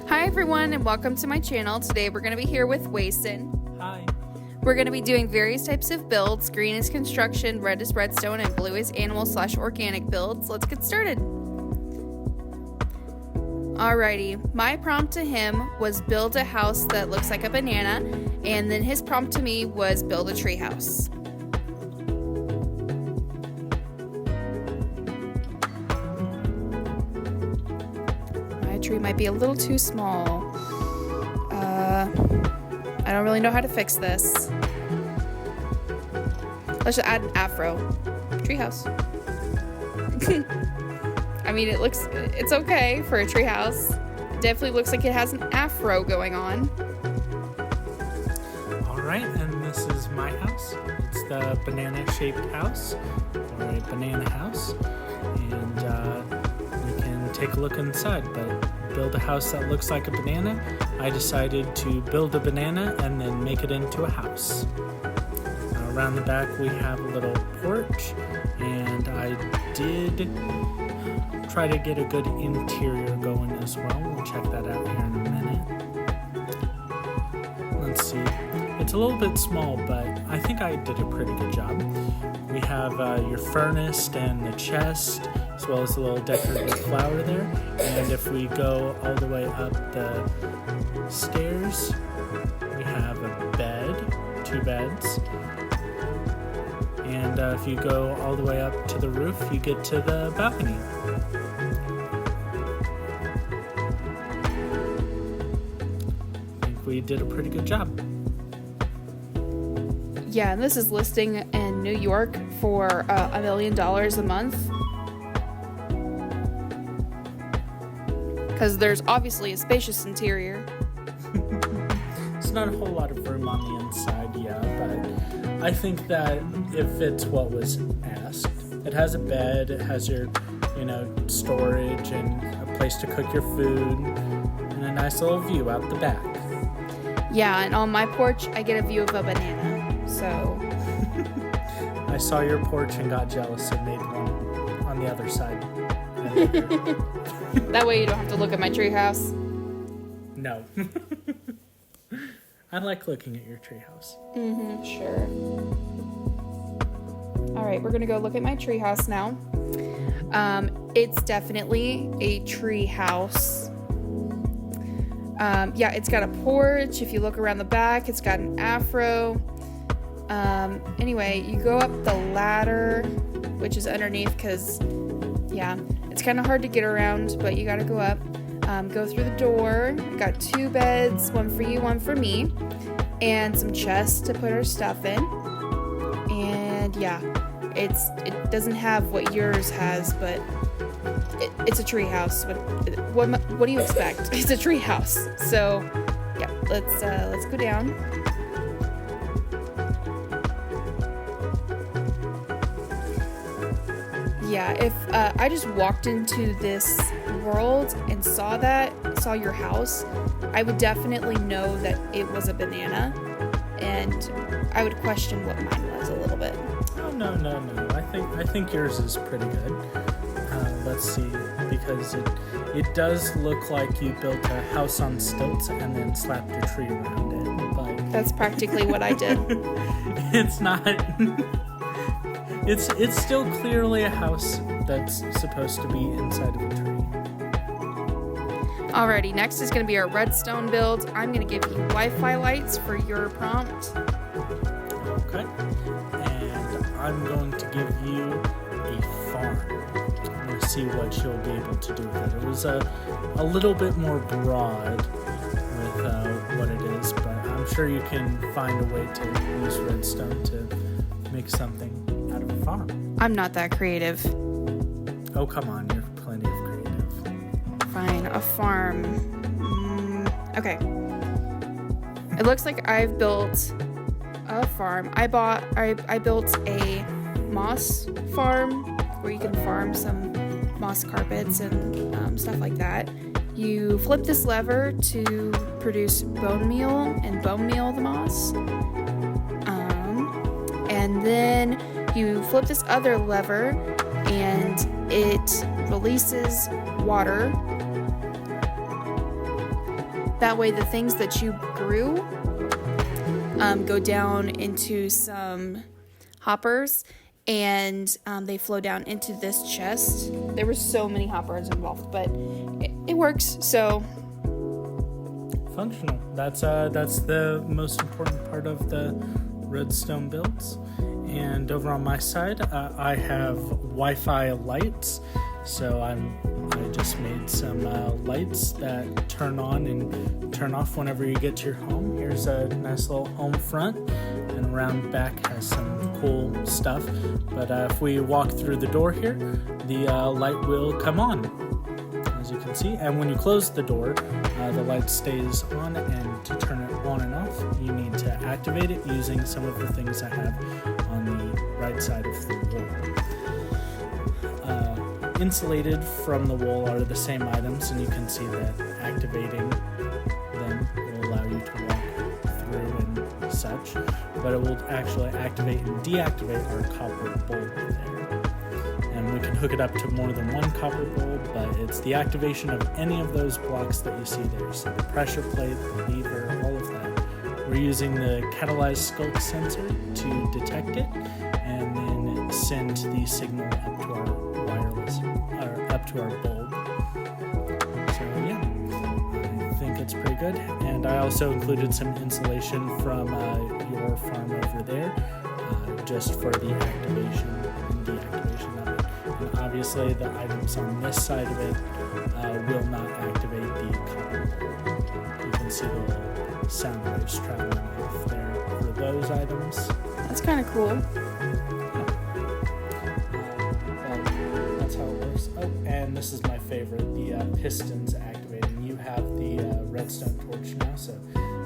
Hi everyone and welcome to my channel. Today we're going to be here with Wason. Hi. We're going to be doing various types of builds. Green is construction, red is redstone, and blue is animal/organic builds. Let's get started. Alrighty, my prompt to him was build a house that looks like a banana, and then his prompt to me was build a tree house. Tree might be a little too small. I don't really know how to fix this. Let's just add an afro. Treehouse. I mean, it's okay for a treehouse. It definitely looks like it has an afro going on. Alright, and this is my house. It's the banana-shaped house, or a banana house. And we can take a look inside, but build a house that looks like a banana. I decided to build a banana and then make it into a house. Around the back we have a little porch, and I did try to get a good interior going as well. We'll check that out here in a minute. Let's see. It's a little bit small, but I think I did a pretty good job. We have your furnace and the chest, as well as a little decorative flower there. And if we go all the way up the stairs, we have a bed, 2 beds. And if you go all the way up to the roof, you get to the balcony. I think we did a pretty good job. Yeah, and this is listing in New York for $1 million a month. Because there's obviously a spacious interior. It's not a whole lot of room on the inside, yeah, but I think that it fits what was asked. It has a bed, it has your, storage and a place to cook your food, and a nice little view out the back. Yeah, and on my porch, I get a view of a banana, so... I saw your porch and got jealous and made one on the other side. That way you don't have to look at my treehouse. No. I like looking at your treehouse. Sure. Alright, we're gonna go look at my treehouse now. It's definitely a treehouse. Yeah, it's got a porch. If you look around the back, it's got an afro. Anyway, you go up the ladder, which is underneath because, yeah, it's kind of hard to get around, but you gotta go up. Go through the door. Got 2 beds, one for you, one for me, and some chests to put our stuff in. And yeah, it doesn't have what yours has, but it's a tree house. What do you expect? It's a tree house. So yeah, let's go down. Yeah, if I just walked into this world and saw your house, I would definitely know that it was a banana, and I would question what mine was a little bit. Oh, no. I think yours is pretty good. Let's see, because it does look like you built a house on stilts and then slapped a tree around it. But that's practically what I did. It's not... It's still clearly a house that's supposed to be inside of a tree. Alrighty, next is going to be our redstone build. I'm going to give you Wi-Fi lights for your prompt. Okay. And I'm going to give you a farm. I'm going to see what you'll be able to do with it. It was a little bit more broad with what it is, but I'm sure you can find a way to use redstone to make something out of a farm. I'm not that creative. Oh, come on, you're plenty of creative. Fine, a farm. Okay. It looks like I've built a farm. I built a moss farm where you can farm some moss carpets and stuff like that. You flip this lever to produce bone meal and bone meal the moss. And then you flip this other lever and it releases water That way the things that you grew go down into some hoppers, and they flow down into this chest. There were so many hoppers involved, but it works. So functional. That's the most important part of the redstone builds. And over on my side, I have Wi-Fi lights. So I just made some lights that turn on and turn off whenever you get to your home. Here's a nice little home front, and around the back has some cool stuff. But if we walk through the door here, the light will come on, as you can see. And when you close the door, the light stays on, and to turn it on and off, you need to activate it using some of the things I have on the right side of the wall. Insulated from the wall are the same items, and you can see that activating them will allow you to walk through and such, but it will actually activate and deactivate our copper bulb there. And we can hook it up to more than one copper bulb, but it's the activation of any of those blocks that you see there. So the pressure plate, the lever, all of that. We're using the catalyzed skulk sensor to detect it and then send the signal up to our wireless, or up to our bulb. So yeah, I think it's pretty good. And I also included some insulation from your farm over there, just for the activation and deactivation of it. And obviously the items on this side of it will not activate the copper bulb. You can see the little sound waves traveling off there for those items. that's kind of cool. That's how it works. Oh, and this is my favorite, the pistons activating. You have the redstone torch now, so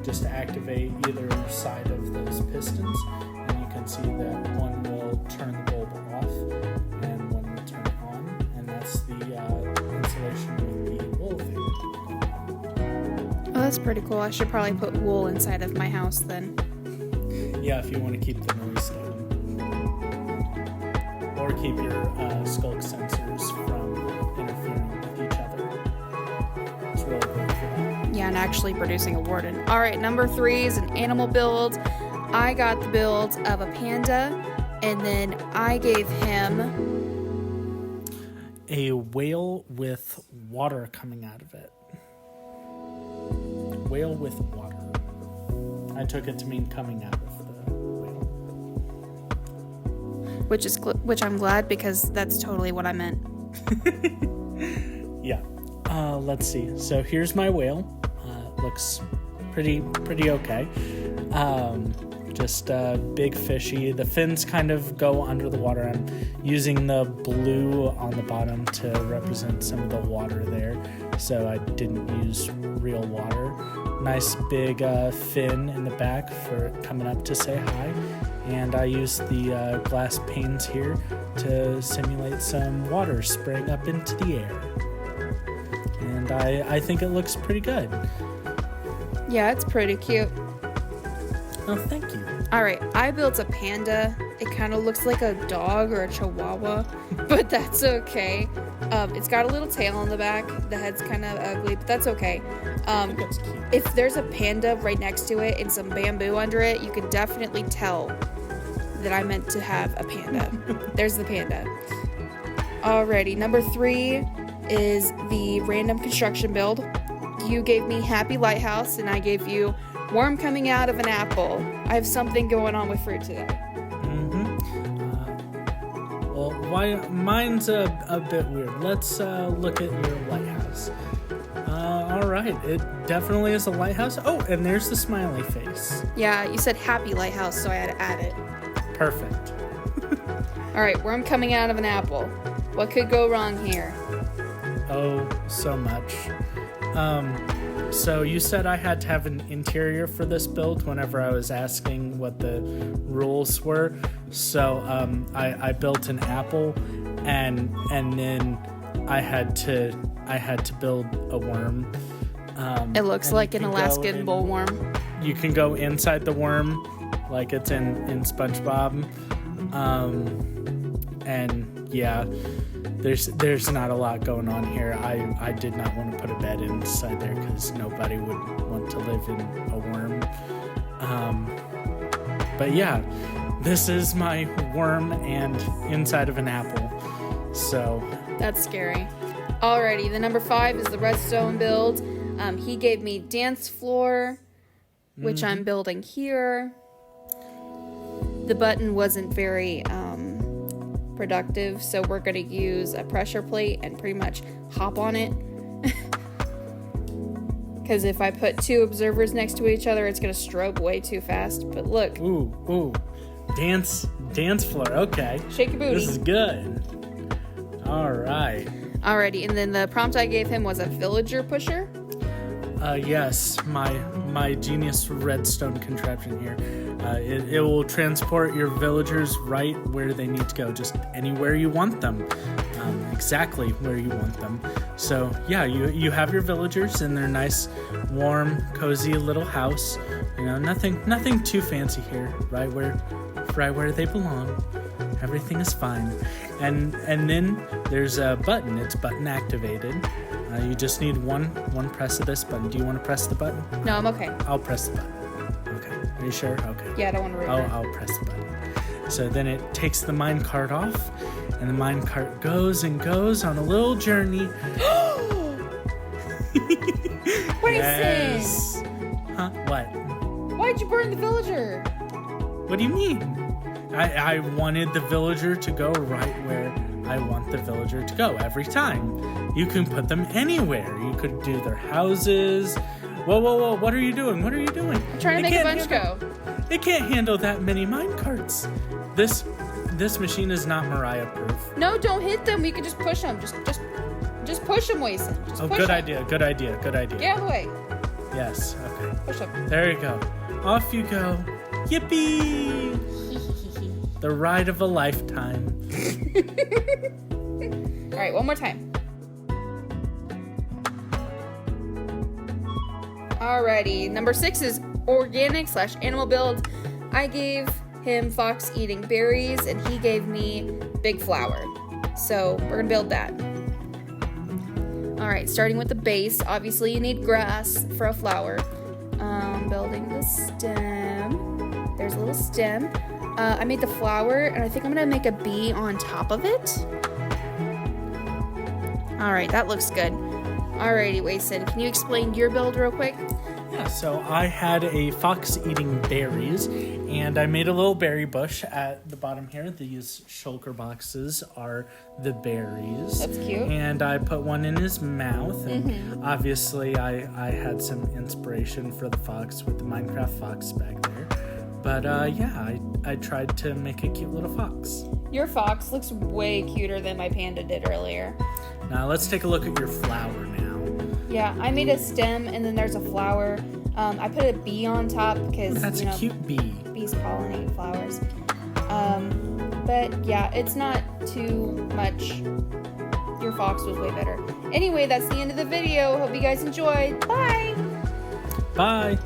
just activate either side of those pistons, and you can see that one will turn the bulb off and one will turn it on, and that's the insulation with the wool thing. Oh, that's pretty cool. I should probably put wool inside of my house then. Yeah, if you want to keep the noise down. Or keep your skulk sensors from interfering with each other. It's really good for that. Yeah, and actually producing a warden. All right, number 3 is an animal build. I got the build of a panda, and then I gave him A whale with water coming out of it. Whale with water. I took it to mean coming out of the whale. which I'm glad, because that's totally what I meant. Yeah. Let's see. So here's my whale. Looks pretty okay. Just big fishy. The fins kind of go under the water. I'm using the blue on the bottom to represent some of the water there, so I didn't use real water. Nice big fin in the back for it coming up to say hi. And I used the glass panes here to simulate some water spraying up into the air. And I think it looks pretty good. Yeah, it's pretty cute. Oh, thank you. All right, I built a panda. It kind of looks like a dog or a chihuahua, but that's okay. It's got a little tail on the back. The head's kind of ugly, but that's okay. I think that's cute. If there's a panda right next to it and some bamboo under it, you can definitely tell that I meant to have a panda. There's the panda. Alrighty, number 3 is the random construction build. You gave me Happy Lighthouse, and I gave you Worm coming out of an apple. I have something going on with fruit today. Mine's a bit weird. Let's look at your lighthouse. All right, it definitely is a lighthouse. Oh, and there's the smiley face. Yeah, you said Happy Lighthouse, so I had to add it. Perfect. All right, worm coming out of an apple. What could go wrong here? Oh, so much. So you said I had to have an interior for this build whenever I was asking what the rules were. So I built an apple, and then I had to build a worm. It looks like an Alaskan bullworm. You can go inside the worm, like it's in SpongeBob. And yeah, there's not a lot going on here. I did not want to put a bed inside there because nobody would want to live in a worm. But yeah, this is my worm and inside of an apple. So that's scary. Alrighty, the number 5 is the redstone build. He gave me dance floor, which I'm building here. The button wasn't very productive, so we're going to use a pressure plate and pretty much hop on it. Because if I put 2 observers next to each other, it's going to strobe way too fast. But look. Ooh. Dance floor. Okay. Shake your booty. This is good. All right. Alrighty, and then the prompt I gave him was a villager pusher. Yes, my genius redstone contraption here. It will transport your villagers right where they need to go, just anywhere you want them, exactly where you want them. So yeah, you have your villagers in their nice, warm, cozy little house. You know, nothing too fancy here. Right where they belong. Everything is fine. And then there's a button. It's button activated. You just need one press of this button. Do you want to press the button? No, I'm okay. I'll press the button. Okay. Are you sure? Okay. Yeah, I don't want to ruin it. I'll press the button. So then it takes the minecart off, and the minecart goes and goes on a little journey. Wason! Yes. Huh? What? Why'd you burn the villager? What do you mean? I wanted the villager to go right where I want the villager to go every time. You can put them anywhere. You could do their houses. Whoa. What are you doing? I'm trying to make a bunch go. It can't handle that many minecarts. This machine is not Mariah proof. No, don't hit them. We can just push them. Just push them, Wason. Just push good them. idea. Good idea. Get out of the way. Yes, okay. Push them. There you go. Off you go. Yippee! The ride of a lifetime. All right, one more time. Alrighty, number 6 is organic/animal build. I gave him fox eating berries, and he gave me big flower. So we're gonna build that. Alright, starting with the base. Obviously, you need grass for a flower. Building the stem. There's a little stem. I made the flower, and I think I'm gonna make a bee on top of it. Alright, that looks good. Alrighty, Wason, can you explain your build real quick? Yeah, so I had a fox eating berries, and I made a little berry bush at the bottom here. These shulker boxes are the berries. That's cute. And I put one in his mouth, and obviously I had some inspiration for the fox with the Minecraft fox back there. But yeah, I tried to make a cute little fox. Your fox looks way cuter than my panda did earlier. Now let's take a look at your flower now. Yeah, I made a stem and then there's a flower. I put a bee on top because That's a cute bee. Bees pollinate flowers. But yeah, it's not too much. Your fox was way better. Anyway, that's the end of the video. Hope you guys enjoyed. Bye! Bye!